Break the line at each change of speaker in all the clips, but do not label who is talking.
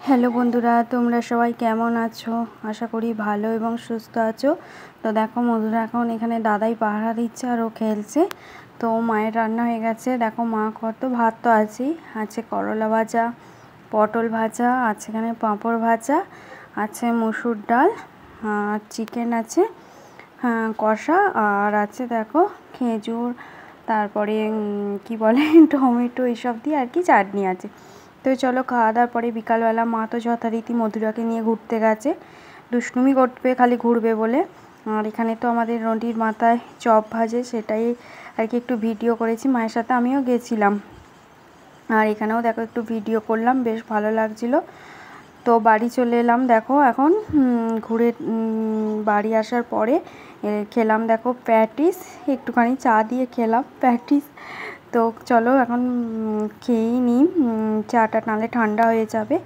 Hello বন্ধুরা, তোমরা সবাই কেমন আছো? আশা করি ভালো এবং সুস্থ আছো। তো দেখো বন্ধুরা, এখন এখানে দাদাই পাহারা দিচ্ছে আর ও খেলছে। তো মায়ের রান্না হয়ে গেছে। দেখো মা কত ভাত তো আছেই, আছে করলা ভাজা, পটল ভাজা, আছে এখানে পাঁপড় ভাজা, আছে মসুর ডাল, আর চিকেন আছে কষা, আর আছে দেখো খেজুর, তারপরে কি বলে টমেটো, এইসব দিয়ে আর কি চাটনি আছে। তো চলো খাওয়া দাওয়ার পরে বিকালবেলা মা তো যথারীতি মধুরাকে নিয়ে ঘুরতে গেছে, দুষ্টুমি করবে খালি ঘুরবে বলে। আর এখানে তো আমাদের নদীর মাথায় চপ ভাজে, সেটাই আর কি একটু ভিডিও করেছি, মায়ের সাথে আমিও গেছিলাম। আর এখানেও দেখো একটু ভিডিও করলাম, বেশ ভালো লাগছিল। তো বাড়ি চলে এলাম। দেখো এখন ঘুরে বাড়ি আসার পরে খেলাম দেখো প্যাটিস, একটুখানি চা দিয়ে খেলাম প্যাটিস। তো চলো এখন খেয়েই নিই, চাটা নাহলে ঠান্ডা হয়ে যাবে।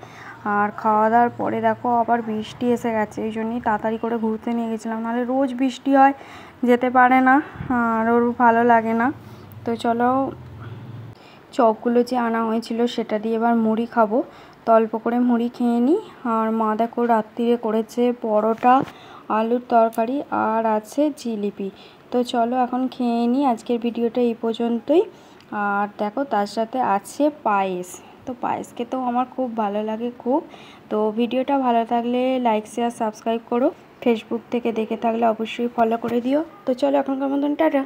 আর খাওয়া দাওয়ার পরে দেখো আবার বৃষ্টি এসে গেছে, এই জন্যই তাড়াতাড়ি করে ঘুরতে নিয়ে গেছিলাম, নাহলে রোজ বৃষ্টি হয়, যেতে পারে না, আর ওর ভালো লাগে না। তো চলো চপগুলো যে আনা হয়েছিল সেটা দিয়ে এবার মুড়ি খাবো, তো অল্প করে মুড়ি খেয়ে নিই। আর মা দেখো রাত্রিরে করেছে পরোটা, আলুর তরকারি, আর আছে জিলিপি। তো চলো এখন খেয়ে নিই, আজকের ভিডিওটা এই পর্যন্তই। আর দেখো তার সাথে আছে পায়েস, তো পায়েস খেতেও আমার খুব ভালো লাগে খুব। তো ভিডিওটা ভালো থাকলে লাইক শেয়ার সাবস্ক্রাইব করো, ফেসবুক থেকে দেখে থাকলে অবশ্যই ফলো করে দিও। তো চলো এখনকার মতন টাটা।